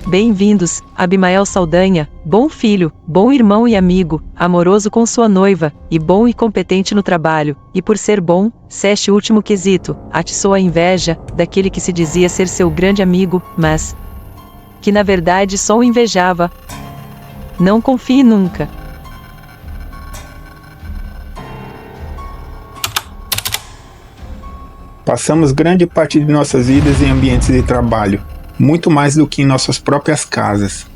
Bem-vindos, Abimael Saldanha, bom filho, bom irmão e amigo, amoroso com sua noiva, e bom e competente no trabalho, e por ser bom, este último quesito, atiçou a inveja daquele que se dizia ser seu grande amigo, mas que na verdade só o invejava. Não confie nunca. Passamos grande parte de nossas vidas em ambientes de trabalho, muito mais do que em nossas próprias casas,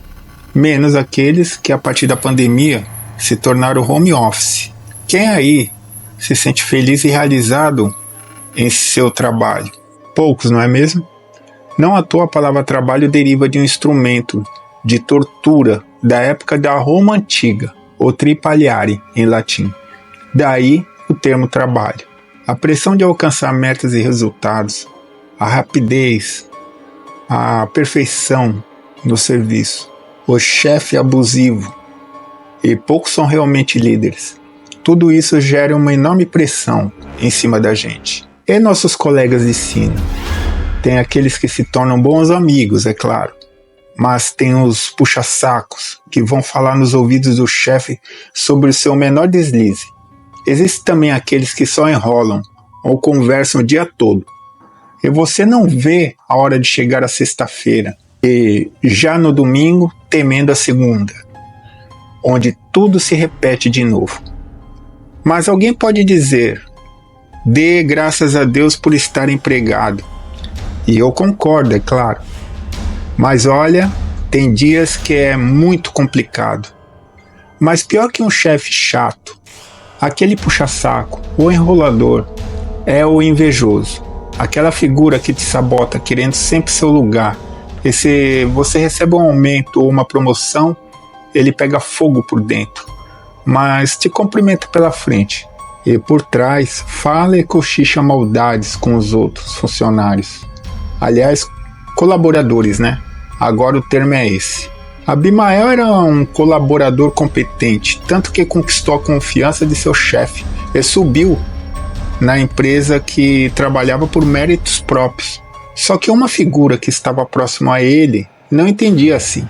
menos aqueles que a partir da pandemia se tornaram home office. Quem aí se sente feliz e realizado em seu trabalho? Poucos, não é mesmo? Não à toa a palavra trabalho deriva de um instrumento de tortura da época da Roma Antiga, o tripaliare em latim. Daí o termo trabalho. A pressão de alcançar metas e resultados, a rapidez, a perfeição no serviço, o chefe abusivo, e poucos são realmente líderes. Tudo isso gera uma enorme pressão em cima da gente. E nossos colegas de ensino? Tem aqueles que se tornam bons amigos, é claro, mas tem os puxa-sacos que vão falar nos ouvidos do chefe sobre o seu menor deslize. Existem também aqueles que só enrolam ou conversam o dia todo. E você não vê a hora de chegar a sexta-feira e já no domingo temendo a segunda, onde tudo se repete de novo. Mas alguém pode dizer: dê graças a Deus por estar empregado. E eu concordo, é claro. Mas olha, tem dias que é muito complicado. Mas pior que um chefe chato, aquele puxa-saco, o enrolador, é o invejoso. Aquela figura que te sabota querendo sempre seu lugar. E se você recebe um aumento ou uma promoção, ele pega fogo por dentro, mas te cumprimenta pela frente. E por trás, fala e cochicha maldades com os outros funcionários. Aliás, colaboradores, né? Agora o termo é esse. Abimael era um colaborador competente, tanto que conquistou a confiança de seu chefe e subiu na empresa que trabalhava por méritos próprios. Só que uma figura que estava próxima a ele não entendia assim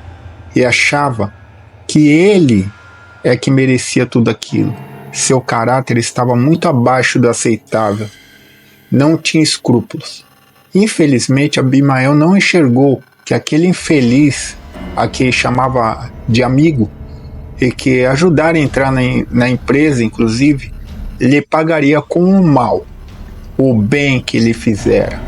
e achava que ele é que merecia tudo aquilo. Seu caráter estava muito abaixo do aceitável. Não tinha escrúpulos. Infelizmente, Abimael não enxergou que aquele infeliz a que chamava de amigo e que ajudara a entrar na empresa, inclusive, lhe pagaria com o mal o bem que lhe fizera.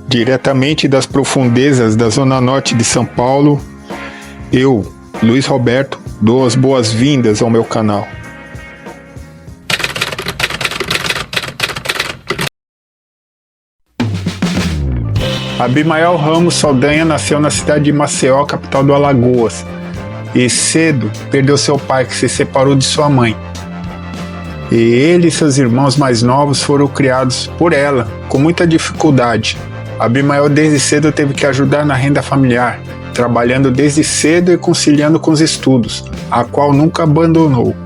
Diretamente das profundezas da Zona Norte de São Paulo, eu, Luiz Roberto, dou as boas-vindas ao meu canal. Abimael Ramos Saldanha nasceu na cidade de Maceió, capital do Alagoas, e cedo perdeu seu pai, que se separou de sua mãe. E ele e seus irmãos mais novos foram criados por ela, com muita dificuldade. Abimael desde cedo teve que ajudar na renda familiar, trabalhando desde cedo e conciliando com os estudos, a qual nunca abandonou,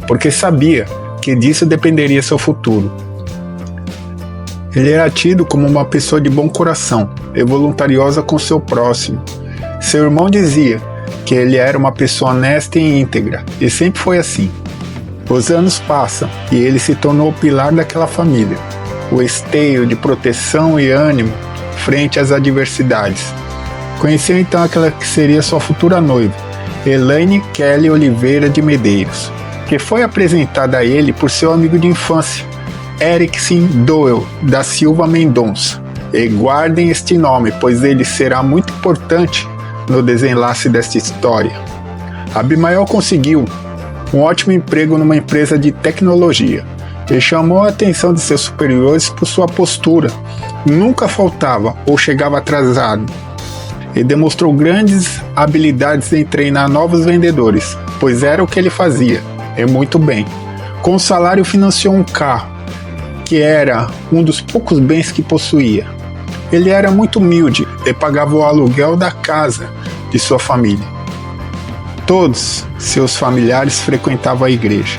porque sabia que disso dependeria seu futuro. Ele era tido como uma pessoa de bom coração e voluntariosa com seu próximo. Seu irmão dizia que ele era uma pessoa honesta e íntegra, e sempre foi assim. Os anos passam e ele se tornou o pilar daquela família, o esteio de proteção e ânimo frente às adversidades. Conheceu então aquela que seria sua futura noiva, Elaine Kelly Oliveira de Medeiros, que foi apresentada a ele por seu amigo de infância, Erikson Doel da Silva Mendonça. E guardem este nome, pois ele será muito importante no desenlace desta história. Abimael conseguiu um ótimo emprego numa empresa de tecnologia e chamou a atenção de seus superiores por sua postura. Nunca faltava ou chegava atrasado. E demonstrou grandes habilidades em treinar novos vendedores, pois era o que ele fazia, e muito bem. Com o salário financiou um carro, que era um dos poucos bens que possuía. Ele era muito humilde e pagava o aluguel da casa de sua família. Todos seus familiares frequentavam a igreja.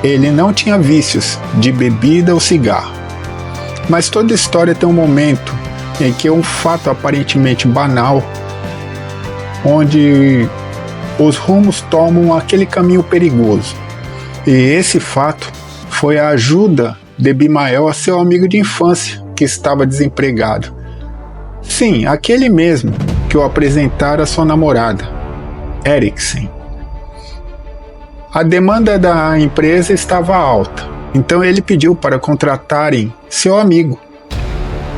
Ele não tinha vícios de bebida ou cigarro. Mas toda história tem um momento em que um fato aparentemente banal, onde os rumos tomam aquele caminho perigoso. E esse fato foi a ajuda de Abimael a seu amigo de infância, que estava desempregado. Sim, aquele mesmo que o apresentara a sua namorada, Eriksen. A demanda da empresa estava alta, então ele pediu para contratarem seu amigo.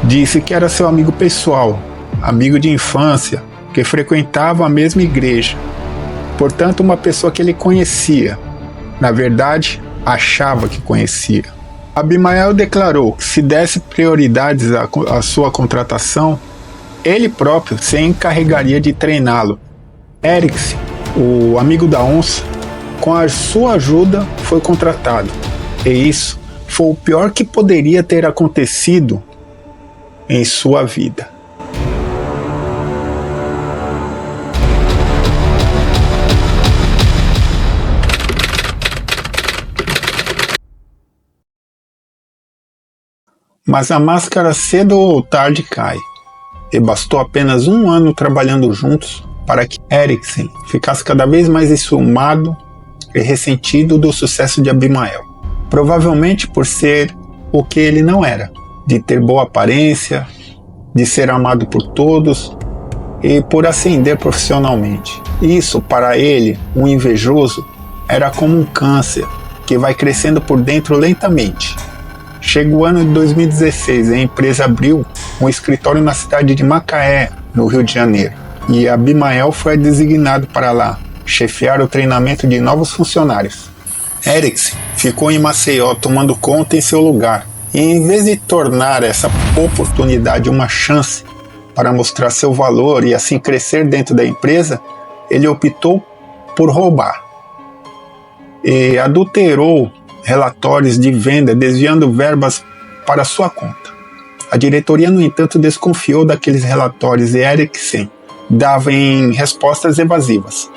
Disse que era seu amigo pessoal, amigo de infância, que frequentava a mesma igreja. Portanto, uma pessoa que ele conhecia. Na verdade, achava que conhecia. Abimael declarou que se desse prioridades à sua contratação, ele próprio se encarregaria de treiná-lo. Eriksen, o amigo da onça, com a sua ajuda foi contratado. E isso foi o pior que poderia ter acontecido em sua vida. Mas a máscara cedo ou tarde cai, e bastou apenas 1 ano trabalhando juntos para que Eriksen ficasse cada vez mais enciumado e ressentido do sucesso de Abimael. Provavelmente por ser o que ele não era, de ter boa aparência, de ser amado por todos e por ascender profissionalmente. Isso, para ele, um invejoso, era como um câncer que vai crescendo por dentro lentamente. Chega o ano de 2016 e a empresa abriu um escritório na cidade de Macaé, no Rio de Janeiro. E Abimael foi designado para lá, chefiar o treinamento de novos funcionários. Eriksen ficou em Maceió tomando conta em seu lugar. E em vez de tornar essa oportunidade uma chance para mostrar seu valor e assim crescer dentro da empresa, ele optou por roubar. E adulterou relatórios de venda, desviando verbas para sua conta. A diretoria, no entanto, desconfiou daqueles relatórios e Eriksen dava em respostas evasivas.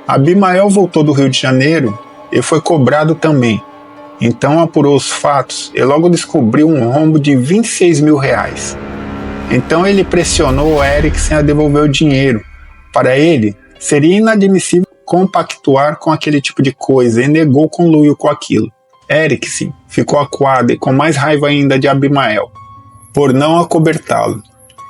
Abimael voltou do Rio de Janeiro e foi cobrado também. Então apurou os fatos e logo descobriu um rombo de R$26 mil. Então ele pressionou Eriksen a devolver o dinheiro. Para ele, seria inadmissível compactuar com aquele tipo de coisa e negou conluio com aquilo. Eriksen ficou acuado e com mais raiva ainda de Abimael, por não acobertá-lo.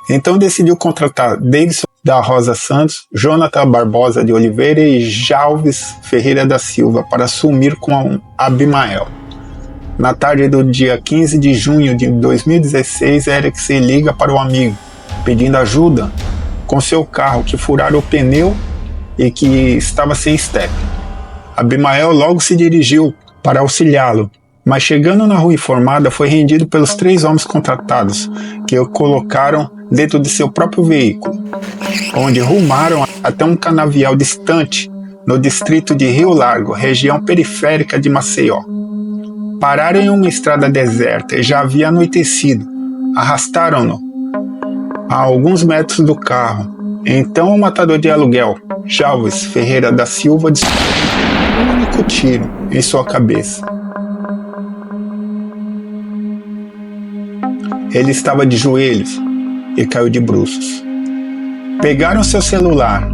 Então decidiu contratar Davidson da Rosa Santos, Jonathan Barbosa de Oliveira e Jalves Ferreira da Silva para assumir com Abimael. Na tarde do dia 15 de junho de 2016, Eriksen liga para o amigo, pedindo ajuda com seu carro que furara o pneu e que estava sem step. Abimael logo se dirigiu para auxiliá-lo, mas chegando na rua informada foi rendido pelos 3 homens contratados, que o colocaram dentro de seu próprio veículo, onde rumaram até um canavial distante, no distrito de Rio Largo, região periférica de Maceió. Pararam em uma estrada deserta e já havia anoitecido. Arrastaram-no a alguns metros do carro. Então o matador de aluguel, Jalves Ferreira da Silva, disparou um único tiro em sua cabeça. Ele estava de joelhos e caiu de bruços. Pegaram seu celular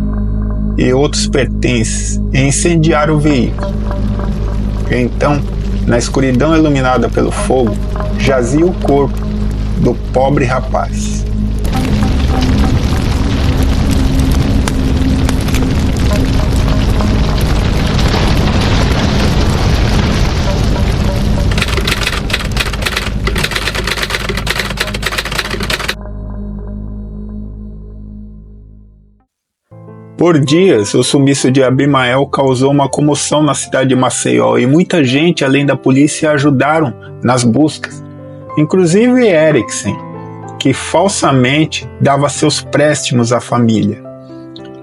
e outros pertences e incendiaram o veículo. Então, na escuridão iluminada pelo fogo, jazia o corpo do pobre rapaz. Por dias, o sumiço de Abimael causou uma comoção na cidade de Maceió e muita gente, além da polícia, ajudaram nas buscas. Inclusive Eriksen, que falsamente dava seus préstimos à família.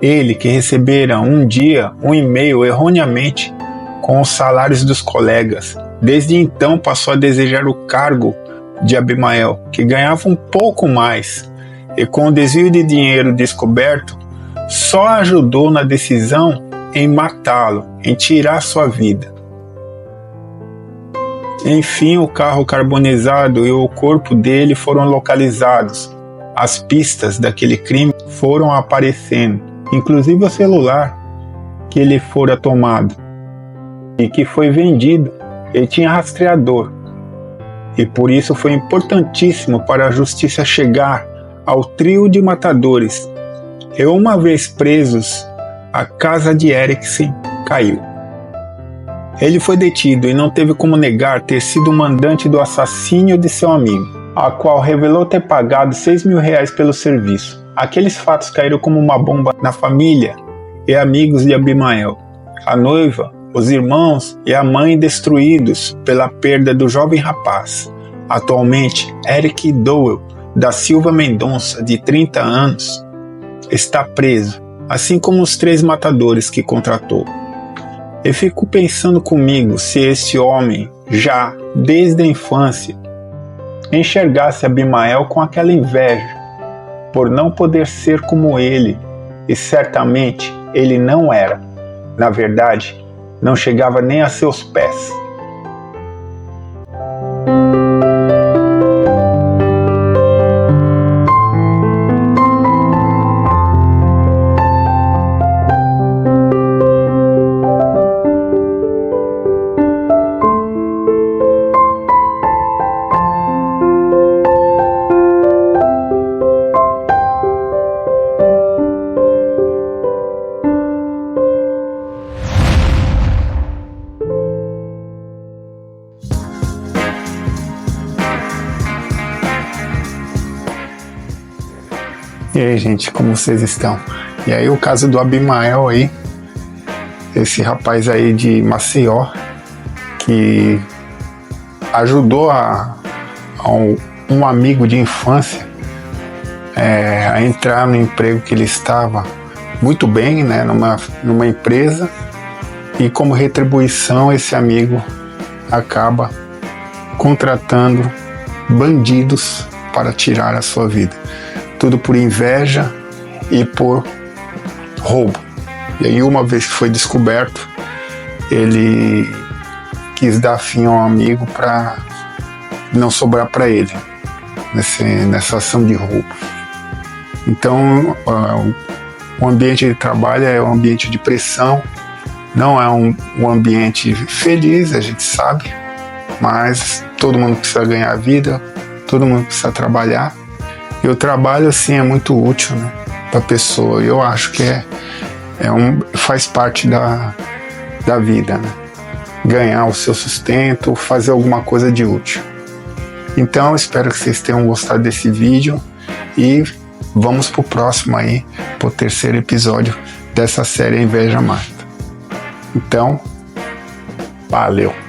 Ele que recebera um dia um e-mail erroneamente com os salários dos colegas. Desde então passou a desejar o cargo de Abimael, que ganhava um pouco mais, e com o desvio de dinheiro descoberto, só ajudou na decisão em matá-lo, em tirar sua vida. Enfim, o carro carbonizado e o corpo dele foram localizados. As pistas daquele crime foram aparecendo, inclusive o celular que ele fora tomado e que foi vendido. Ele tinha rastreador e por isso foi importantíssimo para a justiça chegar ao trio de matadores. E uma vez presos, a casa de Eriksen caiu. Ele foi detido e não teve como negar ter sido o mandante do assassínio de seu amigo, a qual revelou ter pagado R$6.000 pelo serviço. Aqueles fatos caíram como uma bomba na família e amigos de Abimael. A noiva, os irmãos e a mãe destruídos pela perda do jovem rapaz. Atualmente, Eric Dowell da Silva Mendonça, de 30 anos, está preso, assim como os 3 matadores que contratou. Eu fico pensando comigo se esse homem, já desde a infância, enxergasse Abimael com aquela inveja, por não poder ser como ele, e certamente ele não era. Na verdade, não chegava nem a seus pés. E aí, gente, como vocês estão? E aí o caso do Abimael aí, esse rapaz aí de Maceió, que ajudou um amigo de infância a entrar no emprego que ele estava muito bem, né, numa empresa, e como retribuição esse amigo acaba contratando bandidos para tirar a sua vida. Tudo por inveja e por roubo. E aí, uma vez que foi descoberto, ele quis dar fim ao amigo para não sobrar para ele nessa ação de roubo. Então, o ambiente de trabalho é um ambiente de pressão, não é um ambiente feliz, a gente sabe, mas todo mundo precisa ganhar a vida, todo mundo precisa trabalhar. E o trabalho, assim, é muito útil, né, para a pessoa. Eu acho que faz parte da vida, né? Ganhar o seu sustento, fazer alguma coisa de útil. Então, espero que vocês tenham gostado desse vídeo e vamos pro próximo aí, pro 3º episódio dessa série A Inveja Mata. Então, valeu!